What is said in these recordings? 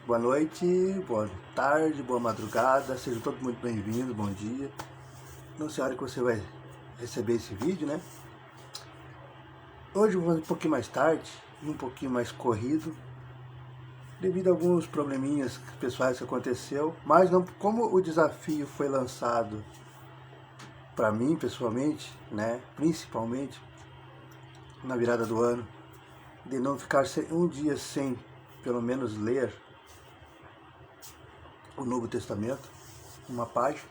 Boa noite, boa tarde, boa madrugada, sejam todos muito bem-vindos, bom dia. Não sei a hora que você vai receber esse vídeo, né? Hoje eu vou um pouquinho mais tarde e um pouquinho mais corrido, devido a alguns probleminhas pessoais que aconteceu, mas não, como o desafio foi lançado para mim pessoalmente, né? Principalmente na virada do ano, de não ficar um dia sem, pelo menos, ler o Novo Testamento, uma página.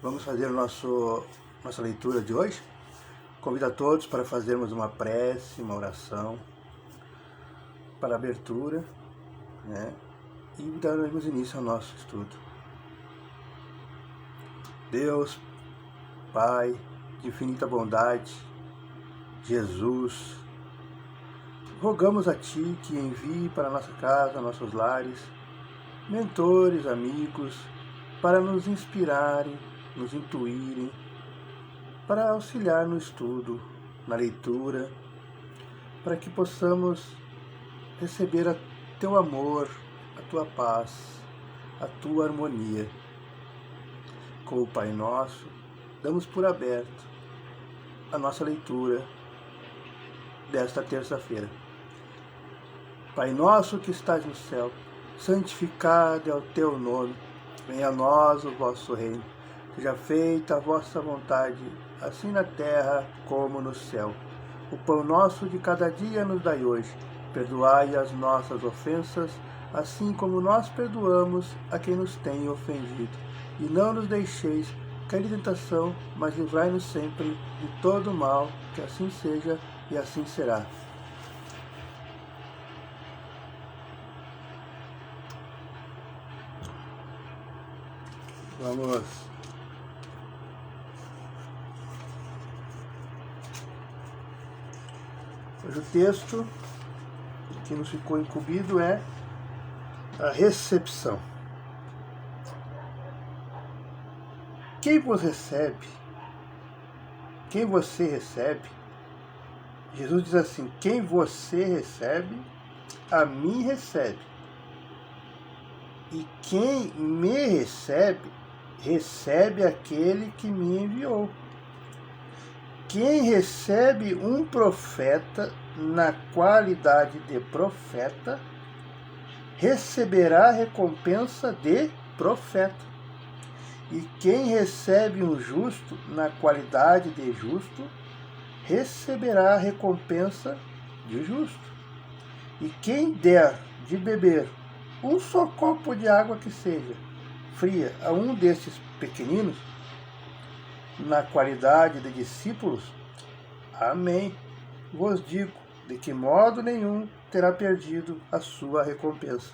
Vamos fazer nossa leitura de hoje. Convido a todos para fazermos uma prece, uma oração para a abertura, né? E daremos início ao nosso estudo. Deus, Pai de infinita bondade, Jesus, rogamos a Ti que envie para a nossa casa, nossos lares, mentores, amigos, para nos inspirarem, nos intuírem, para auxiliar no estudo, na leitura, para que possamos receber o Teu amor, a Tua paz, a Tua harmonia. Com o Pai Nosso, damos por aberto a nossa leitura desta terça-feira. Pai nosso que estás no céu, santificado é o Teu nome, venha a nós o vosso reino, seja feita a vossa vontade, assim na terra como no céu. O pão nosso de cada dia nos dai hoje, perdoai as nossas ofensas, assim como nós perdoamos a quem nos tem ofendido. E não nos deixeis cair em tentação, mas livrai-nos sempre de todo mal, que assim seja e assim será. Vamos hoje o texto que nos ficou incumbido é a recepção. Quem vos recebe, quem você recebe, Jesus diz assim: quem você recebe, a mim recebe. E quem me recebe, recebe aquele que me enviou. Quem recebe um profeta na qualidade de profeta, receberá a recompensa de profeta. E quem recebe um justo na qualidade de justo, receberá a recompensa de justo. E quem der de beber um só copo de água que seja fria a um destes pequeninos, na qualidade de discípulos, amém, vos digo, de que modo nenhum terá perdido a sua recompensa.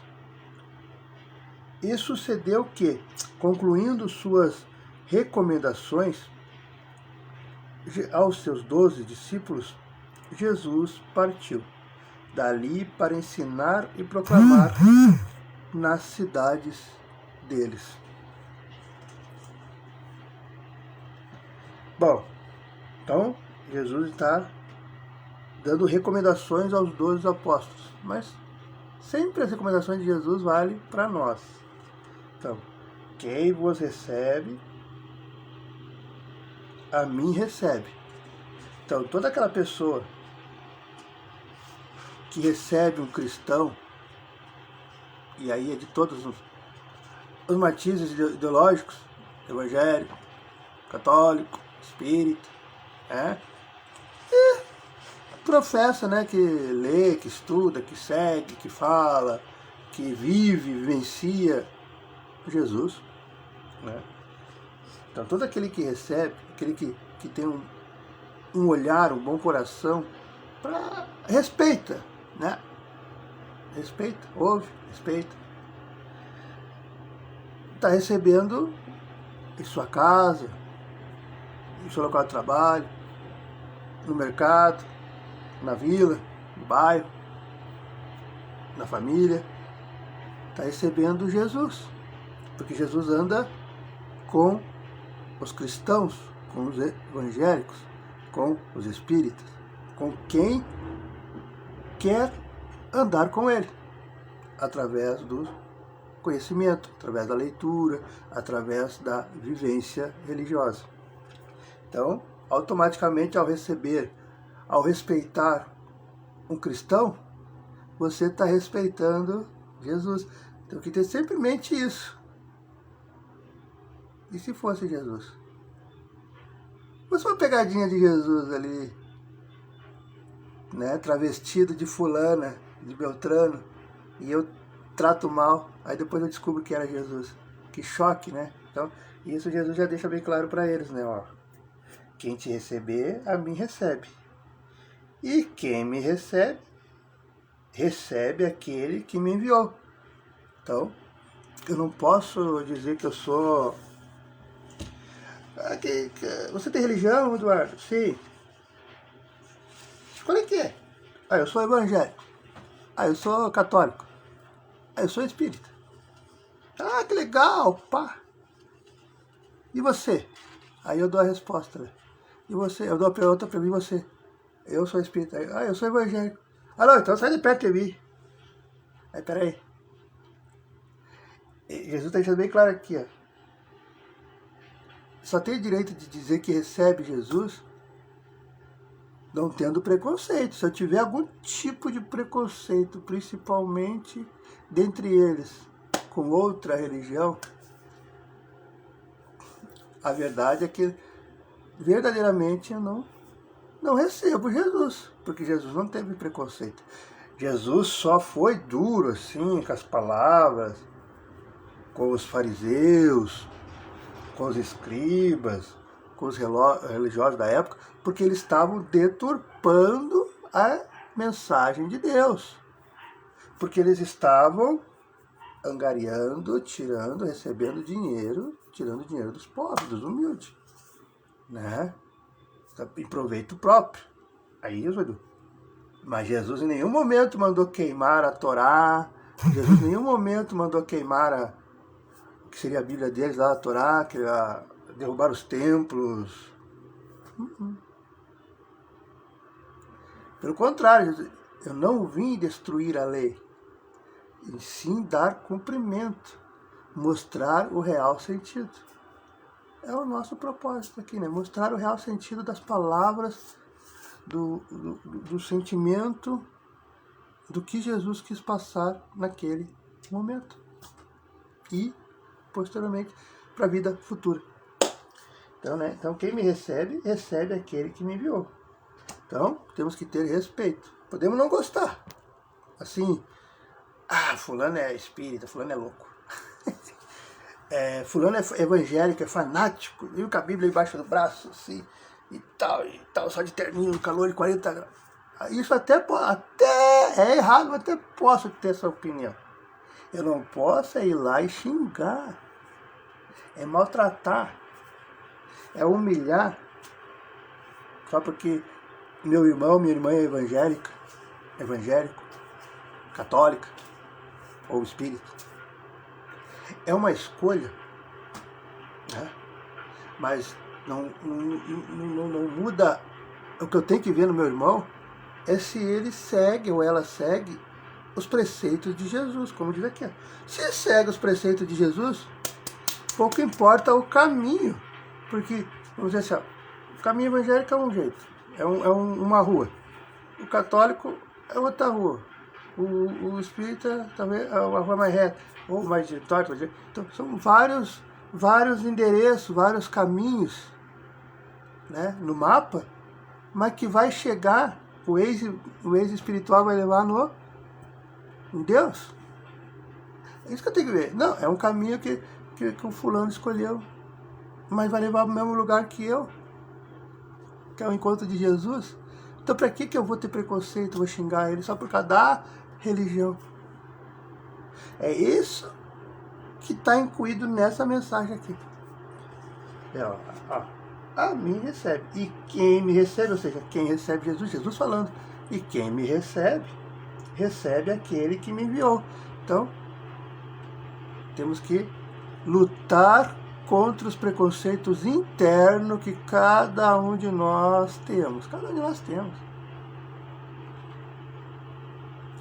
E sucedeu que, concluindo suas recomendações aos seus 12 discípulos, Jesus partiu dali para ensinar e proclamar nas cidades deles. Bom, então Jesus está dando recomendações aos 12 apóstolos, mas sempre as recomendações de Jesus valem para nós. Então, quem vos recebe, a mim recebe. Então, toda aquela pessoa que recebe um cristão, e aí é de todos os matizes ideológicos, evangélico, católico, espírita, e professa, né, que lê, que estuda, que segue, que fala, que vive, vivencia Jesus, né? Então todo aquele que recebe, aquele que tem um olhar, um bom coração, respeita, né? Respeita, ouve, respeita. Está recebendo em sua casa, no seu local de trabalho, no mercado, na vila, no bairro, na família. Está recebendo Jesus, porque Jesus anda com os cristãos, com os evangélicos, com os espíritas, com quem quer andar com ele. através do conhecimento, através da leitura, através da vivência religiosa. Então, automaticamente, ao respeitar um cristão, você está respeitando Jesus. Então, que ter sempre em mente isso. E se fosse Jesus? Fosse uma pegadinha de Jesus ali, né, travestido de fulana, de Beltrano, e eu trato mal, aí depois eu descubro que era Jesus. Que choque, né? Então, isso Jesus já deixa bem claro para eles, né? Ó, quem te receber, a mim recebe. E quem me recebe, recebe aquele que me enviou. Então, eu não posso dizer que eu sou... Você tem religião, Eduardo? Sim. Qual é que é? Ah, eu sou evangélico. Ah, eu sou católico. Ah, eu sou espírita. Ah, que legal, pá. E você? Aí eu dou a resposta, né? E você? Eu dou a pergunta pra mim, e você? Eu sou espírita. Ah, eu sou evangélico. Ah, não, então sai de perto de mim. Aí, peraí. Jesus está deixando bem claro aqui, ó. Só tem direito de dizer que recebe Jesus não tendo preconceito. Se eu tiver algum tipo de preconceito, principalmente dentre eles, com outra religião, a verdade é que verdadeiramente eu não recebo Jesus, porque Jesus não teve preconceito. Jesus só foi duro assim com as palavras, com os fariseus, com os escribas, com os religiosos da época, porque eles estavam deturpando a mensagem de Deus. Porque eles estavam angariando, tirando, recebendo dinheiro, tirando dinheiro dos pobres, dos humildes, né? Em proveito próprio. Aí, Edu. Mas Jesus em nenhum momento mandou queimar a Torá, Jesus em nenhum momento mandou queimar que seria a Bíblia deles lá, a Torá, que ia derrubar os templos. Pelo contrário, eu não vim destruir a lei, e sim dar cumprimento, mostrar o real sentido. É o nosso propósito aqui, né? Mostrar o real sentido das palavras, do sentimento, do que Jesus quis passar naquele momento. E posteriormente para a vida futura. Então, né? Então, quem me recebe, recebe aquele que me enviou. Então, temos que ter respeito. Podemos não gostar. Assim, fulano é espírita, fulano é louco. Fulano é evangélico, é fanático, viu com a Bíblia embaixo do braço, assim, e tal, só de terninho, calor de 40 graus. Isso até é errado, mas até posso ter essa opinião. Eu não posso ir lá e xingar. É maltratar, é humilhar, só porque meu irmão, minha irmã é evangélico, católica ou espírita. É uma escolha, né? Mas não muda. O que eu tenho que ver no meu irmão é se ele segue ou ela segue os preceitos de Jesus, como diz aqui. Se segue os preceitos de Jesus, pouco importa o caminho, porque, vamos dizer assim, o caminho evangélico é um jeito, uma rua. O católico é outra rua. O espírita também é uma rua mais reta, ou mais torta. Então, são vários endereços, vários caminhos, né, no mapa, mas que vai chegar, o ex espiritual vai levar em Deus. É isso que eu tenho que ver. Não, é um caminho que o fulano escolheu, mas vai levar ao mesmo lugar que eu, que é o encontro de Jesus. Então, para que eu vou ter preconceito, vou xingar ele só por causa da religião? É isso que está incluído nessa mensagem aqui. A mim recebe. E quem me recebe, ou seja, quem recebe Jesus falando. E quem me recebe, recebe aquele que me enviou. Então, temos que lutar contra os preconceitos internos que cada um de nós temos. Cada um de nós temos.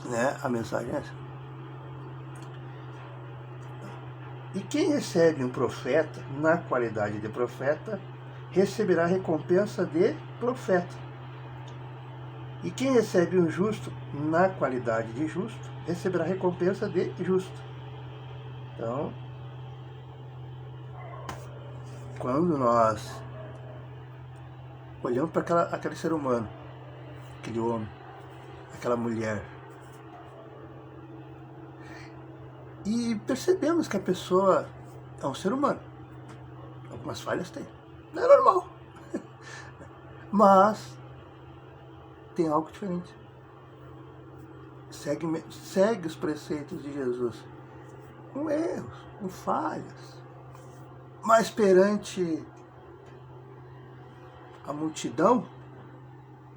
Né? A mensagem é essa. E quem recebe um profeta na qualidade de profeta, receberá a recompensa de profeta. E quem recebe um justo na qualidade de justo, receberá a recompensa de justo. Então, quando nós olhamos para aquele ser humano, aquele homem, aquela mulher, e percebemos que a pessoa é um ser humano, algumas falhas tem, não é normal, mas tem algo diferente. Segue os preceitos de Jesus, com erros, com falhas, mas perante a multidão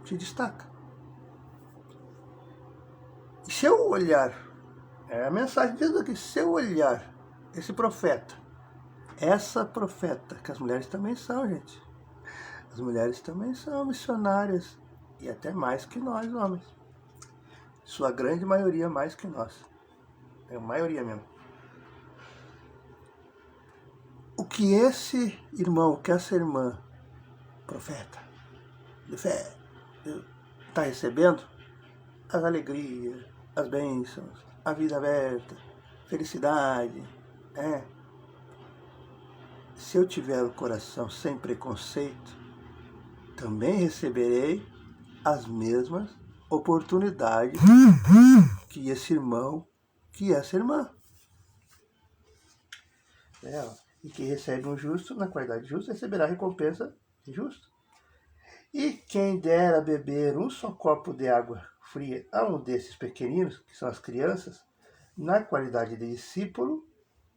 se destaca. E se eu olhar, a mensagem diz aqui, se eu olhar esse profeta, essa profeta, que as mulheres também são, gente, as mulheres também são missionárias, e até mais que nós, homens. Sua grande maioria mais que nós. É a maioria mesmo. O que esse irmão, que essa irmã, profeta, de fé, está recebendo? As alegrias, as bênçãos, a vida aberta, felicidade. Se eu tiver o coração sem preconceito, também receberei as mesmas oportunidades que esse irmão, que essa irmã. E quem recebe um justo, na qualidade de justo, receberá a recompensa de justo. E quem dera beber um só copo de água fria a um desses pequeninos, que são as crianças, na qualidade de discípulo,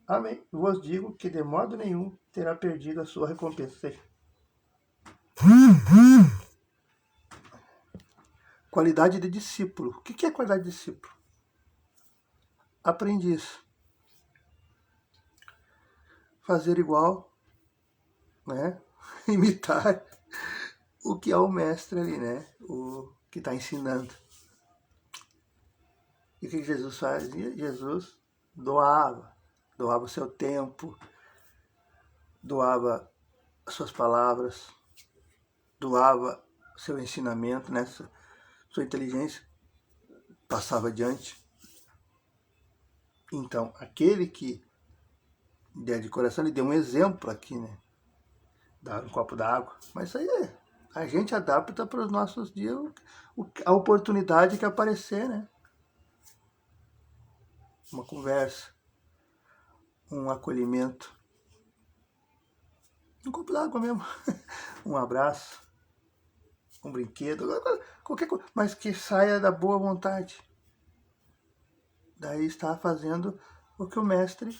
amém, vos digo que de modo nenhum terá perdido a sua recompensa. Qualidade de discípulo. O que é qualidade de discípulo? Aprendiz. Fazer igual, né? Imitar o que é o mestre ali, né? O que está ensinando. E o que Jesus fazia? Jesus doava o seu tempo, doava as suas palavras, doava o seu ensinamento, né? Sua inteligência, passava adiante. Então, aquele que der de coração, ele deu um exemplo aqui, né? Dar um copo d'água. Mas isso aí a gente adapta para os nossos dias a oportunidade que aparecer, né? Uma conversa, um acolhimento, um copo d'água mesmo, um abraço, um brinquedo, qualquer coisa, mas que saia da boa vontade. Daí está fazendo o que o mestre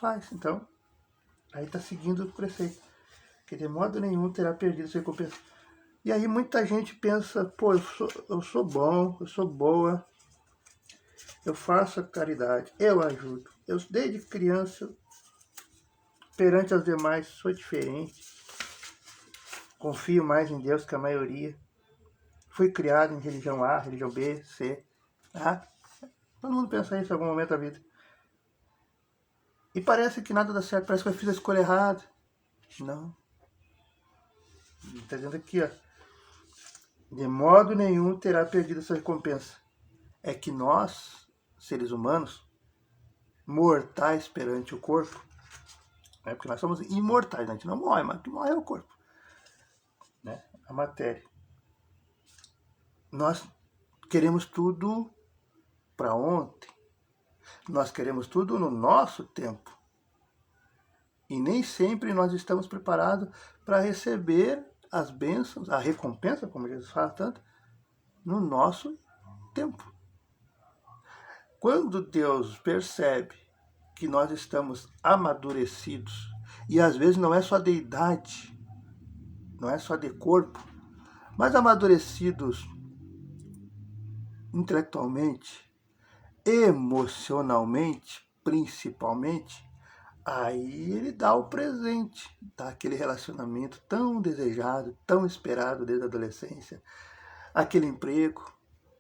faz. Então, aí está seguindo o preceito, que de modo nenhum terá perdido sua recompensa. E aí muita gente pensa, pô, eu sou bom, eu sou boa, eu faço a caridade, eu ajudo. Eu desde criança, perante as demais, sou diferente. Confio mais em Deus que a maioria. Fui criado em religião A, religião B, C. Tá? Todo mundo pensa isso em algum momento da vida. E parece que nada dá certo, parece que eu fiz a escolha errada. Não. Está dizendo aqui, ó. De modo nenhum terá perdido essa recompensa. É que nós, seres humanos, mortais perante o corpo, né? Porque nós somos imortais, a gente não morre, mas o que morre é o corpo, né? A matéria. Nós queremos tudo para ontem. Nós queremos tudo no nosso tempo. E nem sempre nós estamos preparados para receber as bênçãos, a recompensa, como Jesus fala tanto, no nosso tempo. Quando Deus percebe que nós estamos amadurecidos, e às vezes não é só de idade, não é só de corpo, mas amadurecidos intelectualmente, emocionalmente, principalmente, aí ele dá o presente, dá aquele relacionamento tão desejado, tão esperado desde a adolescência, aquele emprego,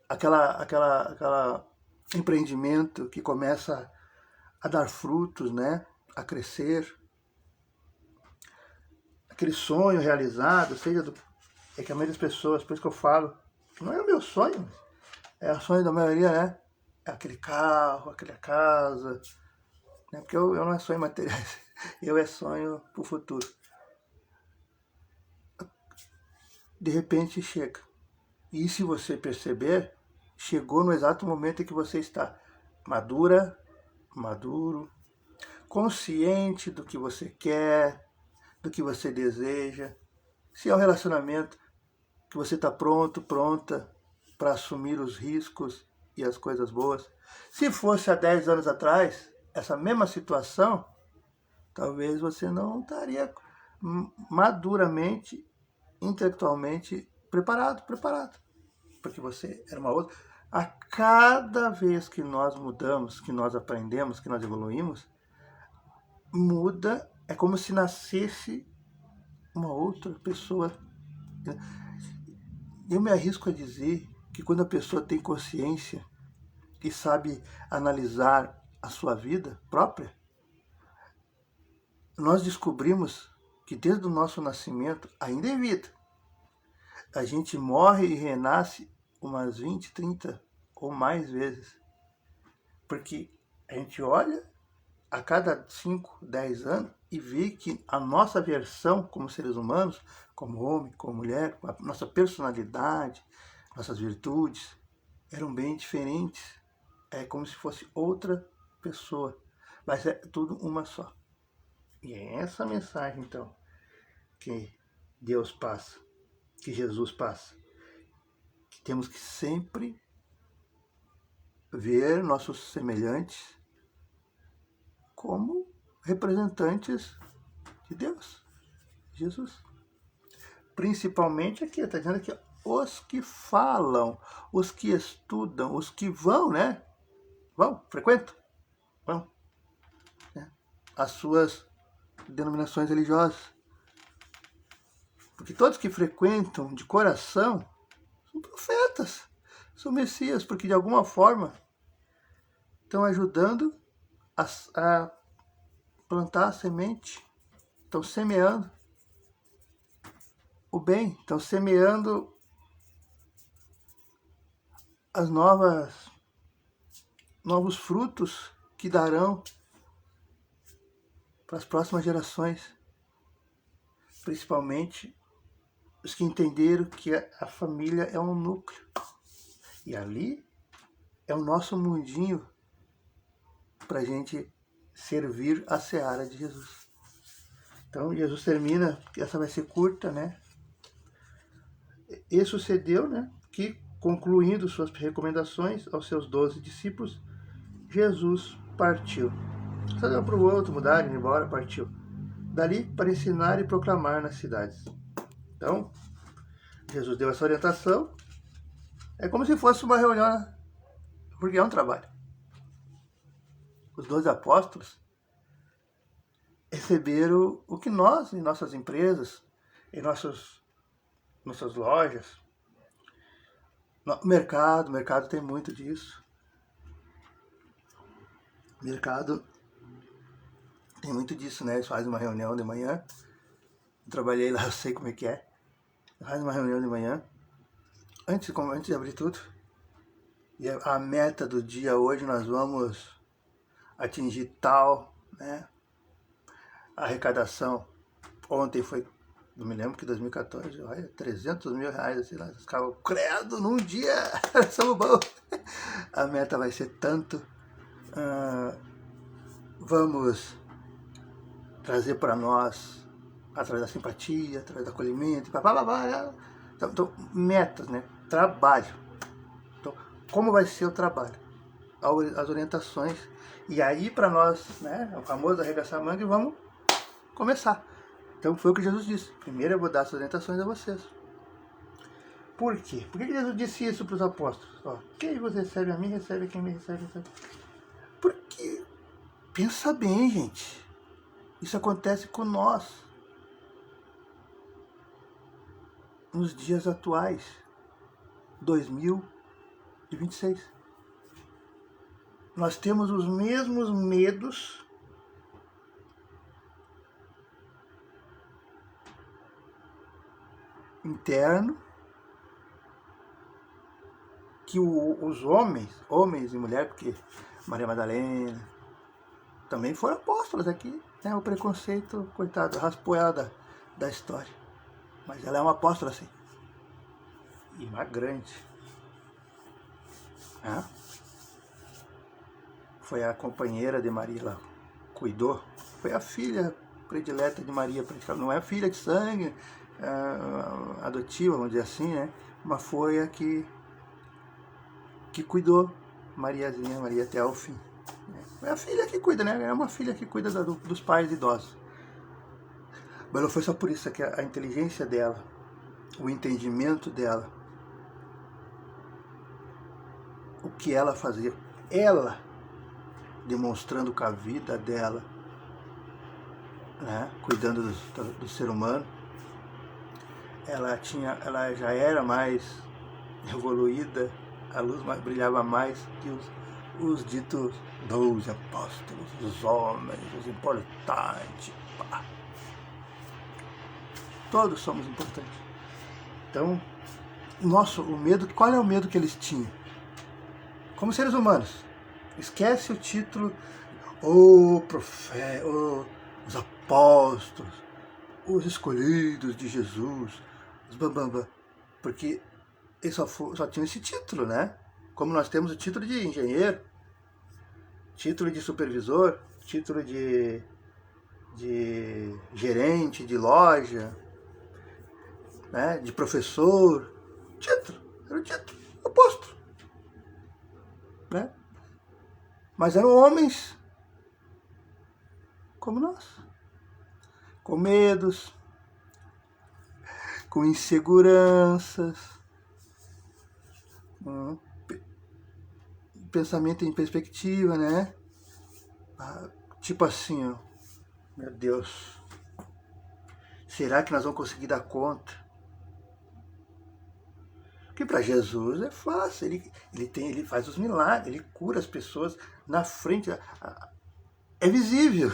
aquela empreendimento que começa a dar frutos, né? a crescer, aquele sonho realizado, é que a maioria das pessoas, por isso que eu falo, que não é o meu sonho, é o sonho da maioria, né? É aquele carro, aquela casa, né? Porque eu não é sonho material, eu é sonho pro futuro. De repente chega. E se você perceber, chegou no exato momento em que você está maduro, consciente do que você quer, do que você deseja. Se é um relacionamento que você está pronta para assumir os riscos e as coisas boas. Se fosse há 10 anos atrás, essa mesma situação, talvez você não estaria maduramente, intelectualmente preparado. Porque você era uma outra. A cada vez que nós mudamos, que nós aprendemos, que nós evoluímos, muda, é como se nascesse uma outra pessoa. Eu me arrisco a dizer que quando a pessoa tem consciência e sabe analisar a sua vida própria, nós descobrimos que desde o nosso nascimento, ainda é vida, a gente morre e renasce umas 20, 30 ou mais vezes. Porque a gente olha a cada 5, 10 anos e vê que a nossa versão como seres humanos, como homem, como mulher, a nossa personalidade, nossas virtudes, eram bem diferentes. É como se fosse outra pessoa, mas é tudo uma só. E é essa mensagem, então, que Deus passa, que Jesus passa, que temos que sempre ver nossos semelhantes como representantes de Deus, Jesus. Principalmente aqui, está dizendo aqui, os que falam, os que estudam, os que vão, né? Frequentam, vão, né? As suas denominações religiosas. Porque todos que frequentam de coração são profetas, são messias, porque de alguma forma estão ajudando a plantar a semente, estão semeando o bem, estão semeando as novos frutos que darão para as próximas gerações, principalmente os que entenderam que a família é um núcleo. E ali é o nosso mundinho para a gente servir a seara de Jesus. Então Jesus termina, essa vai ser curta, né? E sucedeu, né, que concluindo suas recomendações aos seus 12 discípulos, Jesus partiu. Só deu para o outro mudar, ir embora, partiu. Dali para ensinar e proclamar nas cidades. Então, Jesus deu essa orientação. É como se fosse uma reunião, porque é um trabalho. Os 12 apóstolos receberam o que nós, em nossas empresas, em nossas lojas, no mercado tem muito disso. Mercado tem muito disso, né? Eles fazem uma reunião de manhã. Eu trabalhei lá, eu sei como é que é. Faz uma reunião de manhã, antes de abrir tudo. E a meta do dia hoje nós vamos atingir tal, né? A arrecadação ontem foi, não me lembro que 2014, olha, 300 mil reais, assim, lá, os caras, credo, num dia, somos bons. A meta vai ser tanto. Vamos trazer para nós, através da simpatia, através do acolhimento, então, metas, né? Trabalho. Então, como vai ser o trabalho? As orientações. E aí, para nós, né? O famoso arregaçar a manga e vamos começar. Então, foi o que Jesus disse. Primeiro eu vou dar as orientações a vocês. Por quê? Por que Jesus disse isso para os apóstolos? Ó, quem vos recebe a mim, recebe quem me recebe. Porque, pensa bem, gente. Isso acontece com nós. Nos dias atuais. 2026. Nós temos os mesmos medos interno, que os homens e mulheres, porque Maria Madalena, também foram apóstolos aqui, né? O preconceito, coitado, raspou ela da história. Mas ela é uma apóstola, assim. E uma grande. Né? Foi a companheira de Maria, ela cuidou. Foi a filha predileta de Maria, praticamente. Não é filha de sangue, adotiva, vamos dizer assim, né? Mas foi a que cuidou Mariazinha, Maria até ao fim. É a filha que cuida, né? É uma filha que cuida dos pais idosos. Mas não foi só por isso, que a inteligência dela, o entendimento dela, o que ela fazia, ela demonstrando com a vida dela, né? Cuidando do ser humano, ela já era mais evoluída, a luz brilhava mais que os ditos 12 apóstolos, os homens, os importantes. Pá. Todos somos importantes. Então, o medo, qual é o medo que eles tinham? Como seres humanos, esquece o título, profeta, os apóstolos, os escolhidos de Jesus, os bambambam, porque eles só tinham esse título, né? Como nós temos o título de engenheiro, título de supervisor, título de gerente de loja, né? De professor, era o título, apóstolo, né? Mas eram homens como nós, com medos, com inseguranças, pensamento em perspectiva, né? Tipo assim, ó, meu Deus, será que nós vamos conseguir dar conta? Porque para Jesus é fácil, ele faz os milagres, ele cura as pessoas na frente, é visível.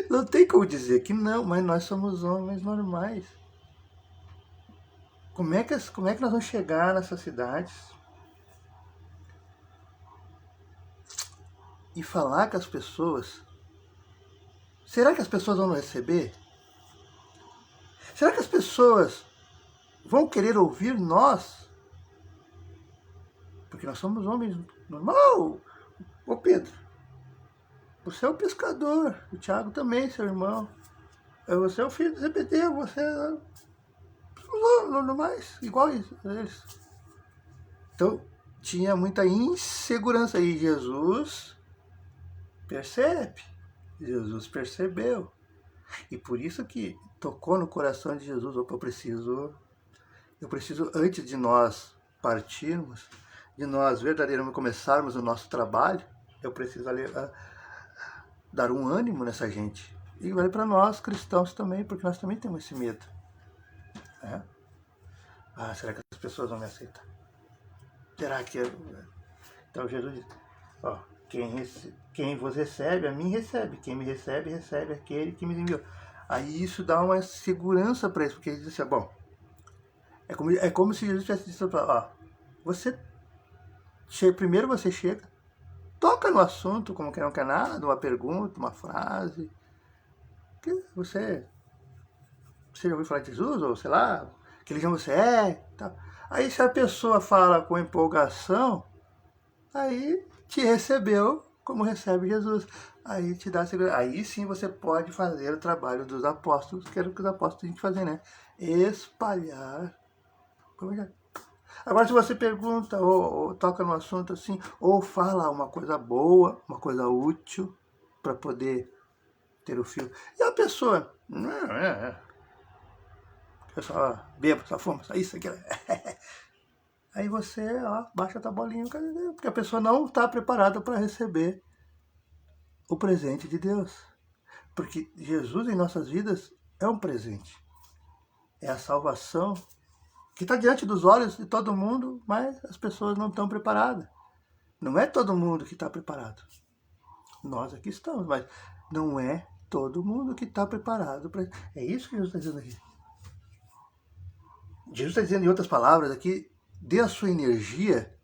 Não tem como dizer que não, mas nós somos homens normais. Como é que nós vamos chegar nessas cidades e falar com as pessoas? Será que as pessoas vão nos receber? Será que as pessoas vão querer ouvir nós? Porque nós somos homens normal. Ô Pedro, você é o pescador, o Thiago também, seu irmão. Você é o filho do Zebedeu, você é normais, iguais a eles. Então, tinha muita insegurança aí. Jesus percebeu. E por isso que tocou no coração de Jesus, opa, eu preciso, antes de nós partirmos, de nós verdadeiramente começarmos o nosso trabalho, eu preciso dar um ânimo nessa gente. E vale para nós, cristãos também, porque nós também temos esse medo. Né? Será que as pessoas vão me aceitar? Será que... Então Jesus diz, quem vos recebe, a mim recebe. Quem me recebe, recebe aquele que me enviou. Aí isso dá uma segurança para eles, porque eles dizem assim, bom, é como se Jesus tivesse dito, primeiro você chega, toca no assunto, como que não quer nada, uma pergunta, uma frase, que você já ouviu falar de Jesus, ou sei lá, que religião você é, tal. Aí se a pessoa fala com empolgação, aí te recebeu como recebe Jesus. Aí te dá segurança. Aí sim você pode fazer o trabalho dos apóstolos, que era o que os apóstolos têm que fazer, né? Espalhar. Agora, se você pergunta ou toca no assunto assim, ou fala uma coisa boa, uma coisa útil, para poder ter o fio. E a pessoa, eu só bebo, só fumo, só isso, aquilo. Aí você, baixa a tua bolinha, porque a pessoa não está preparada para receber o presente de Deus. Porque Jesus em nossas vidas é um presente. É a salvação que está diante dos olhos de todo mundo, mas as pessoas não estão preparadas. Não é todo mundo que está preparado. Nós aqui estamos, mas não é todo mundo que está preparado para... É isso que Jesus está dizendo aqui. Jesus está dizendo em outras palavras aqui, dê a sua energia,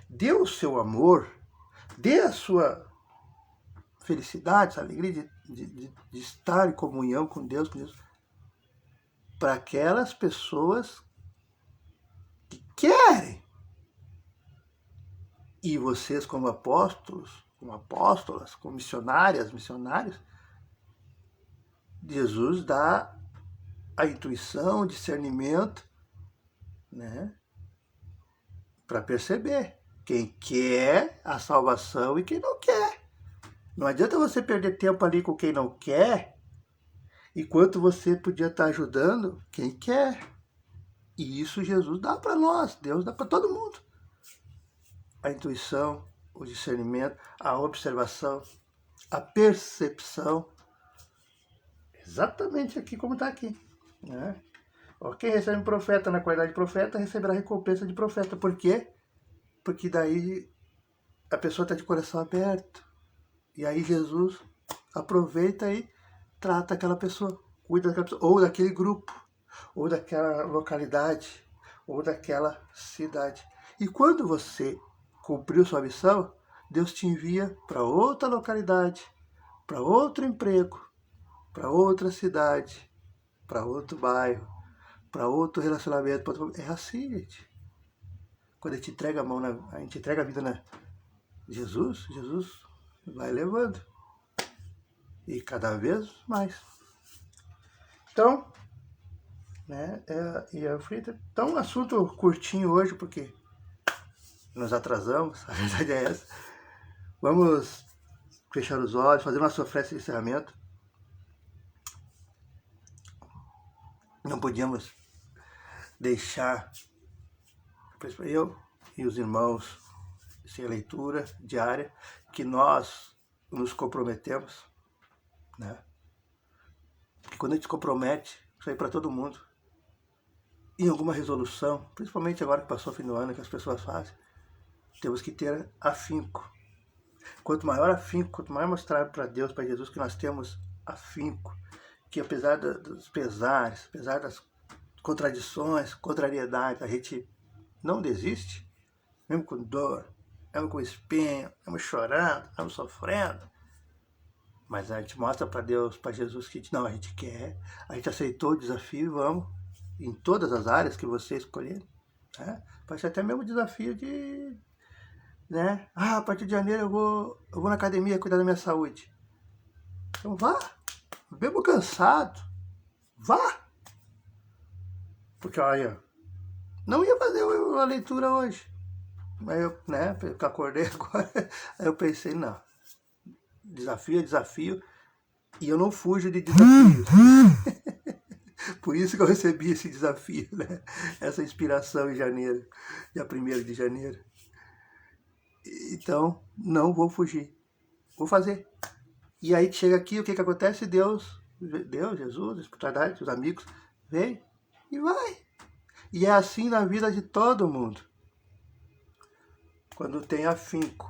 dê o seu amor, dê a sua felicidade, essa alegria de estar em comunhão com Deus, para aquelas pessoas que querem. E vocês, como apóstolos, como apóstolas, como missionários, Jesus dá a intuição, o discernimento, né, para perceber quem quer a salvação e quem não quer. Não adianta você perder tempo ali com quem não quer, enquanto você podia estar ajudando quem quer. E isso Jesus dá para nós, Deus dá para todo mundo. A intuição, o discernimento, a observação, a percepção, exatamente aqui como está aqui, né? Quem recebe um profeta na qualidade de profeta receberá recompensa de profeta. Por quê? Porque daí a pessoa está de coração aberto. E aí Jesus aproveita e trata aquela pessoa, cuida daquela pessoa, ou daquele grupo, ou daquela localidade, ou daquela cidade. E quando você cumpriu sua missão, Deus te envia para outra localidade, para outro emprego, para outra cidade, para outro bairro, para outro relacionamento. É assim, gente. Quando a gente entrega a mão, a gente entrega a vida na Jesus vai levando. E cada vez mais. Então, né, então um assunto curtinho hoje, porque nos atrasamos, a verdade é essa. Vamos fechar os olhos, fazer nossa oferta de encerramento. Não podíamos deixar eu e os irmãos sem a leitura diária, que nós nos comprometemos, né? Porque quando a gente se compromete, isso aí para todo mundo, em alguma resolução, principalmente agora que passou o fim do ano, que as pessoas fazem, temos que ter afinco. Quanto maior afinco, quanto mais mostrar para Deus, para Jesus, que nós temos afinco, que apesar dos pesares, apesar das contradições, contrariedades, a gente não desiste, mesmo com dor, mesmo com espinho, mesmo chorando, mesmo sofrendo. Mas a gente mostra para Deus, para Jesus, que não, a gente quer, a gente aceitou o desafio e vamos, em todas as áreas que você escolher. Né? Pode ser até mesmo o desafio de, né? A partir de janeiro eu vou na academia cuidar da minha saúde. Então vá, mesmo cansado, vá. Porque olha, não ia fazer a leitura hoje. Mas eu, né, eu acordei agora, aí eu pensei, não, desafio é desafio, e eu não fujo de desafios. Por isso que eu recebi esse desafio, né? Essa inspiração em janeiro, dia 1º de janeiro. Então, não vou fugir, vou fazer. E aí chega aqui, o que acontece? Deus, Jesus, a espiritualidade, os amigos, vem e vai. E é assim na vida de todo mundo. Quando tem afinco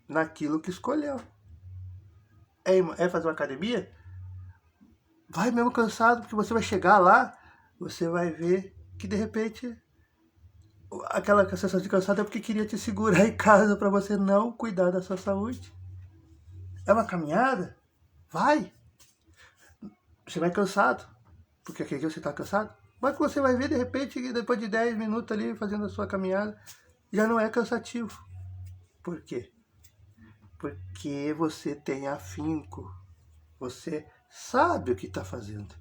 naquilo que escolheu. É fazer uma academia? Vai mesmo cansado, porque você vai chegar lá, você vai ver que de repente aquela sensação de cansado é porque queria te segurar em casa para você não cuidar da sua saúde. É uma caminhada? Vai. Você vai cansado, porque aquele dia você está cansado. Mas que você vai ver de repente que depois de 10 minutos ali fazendo a sua caminhada, já não é cansativo. Por quê? Porque você tem afinco. Você sabe o que está fazendo.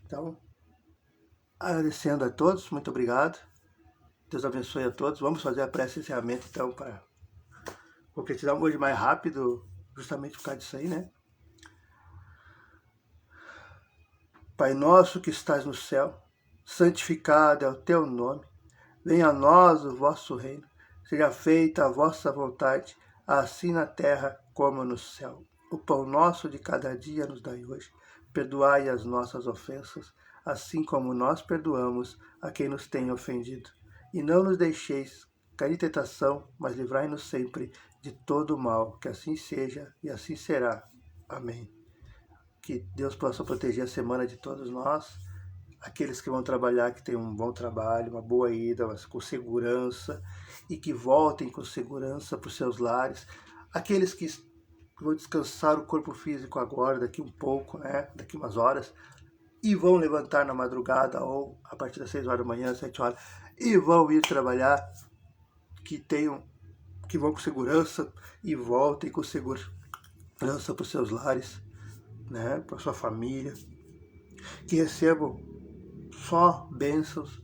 Então, agradecendo a todos, muito obrigado. Deus abençoe a todos. Vamos fazer a prece de encerramento, então, para concretizar hoje mais rápido, justamente por causa disso aí, né? Pai nosso que estás no céu, santificado é o teu nome. Venha a nós o vosso reino. Seja feita a vossa vontade, assim na terra como no céu. O pão nosso de cada dia nos dai hoje. Perdoai as nossas ofensas, assim como nós perdoamos a quem nos tem ofendido. E não nos deixeis cair em tentação, mas livrai-nos sempre de todo o mal. Que assim seja e assim será. Amém. Que Deus possa proteger a semana de todos nós. aqueles que vão trabalhar, que tenham um bom trabalho, uma boa ida, mas com segurança, e que voltem com segurança para os seus lares. Aqueles que vão descansar o corpo físico agora, daqui um pouco, né? Daqui umas horas, e vão levantar na madrugada ou a partir das 6 horas da manhã, 7 horas, e vão ir trabalhar, que vão com segurança e voltem com segurança para os seus lares, né? Para a sua família, que recebam só bênçãos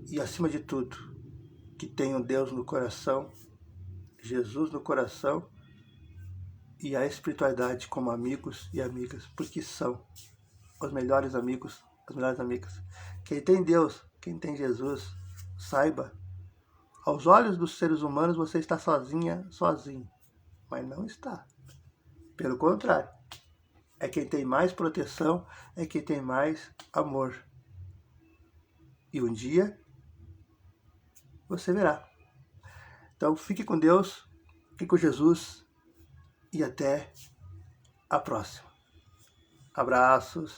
e, acima de tudo, que tenham Deus no coração, Jesus no coração e a espiritualidade como amigos e amigas, porque são os melhores amigos, as melhores amigas. Quem tem Deus, quem tem Jesus, saiba, aos olhos dos seres humanos você está sozinha, sozinho, mas não está. Pelo contrário, é quem tem mais proteção, é quem tem mais amor. E um dia você verá. Então fique com Deus, fique com Jesus e até a próxima. Abraços.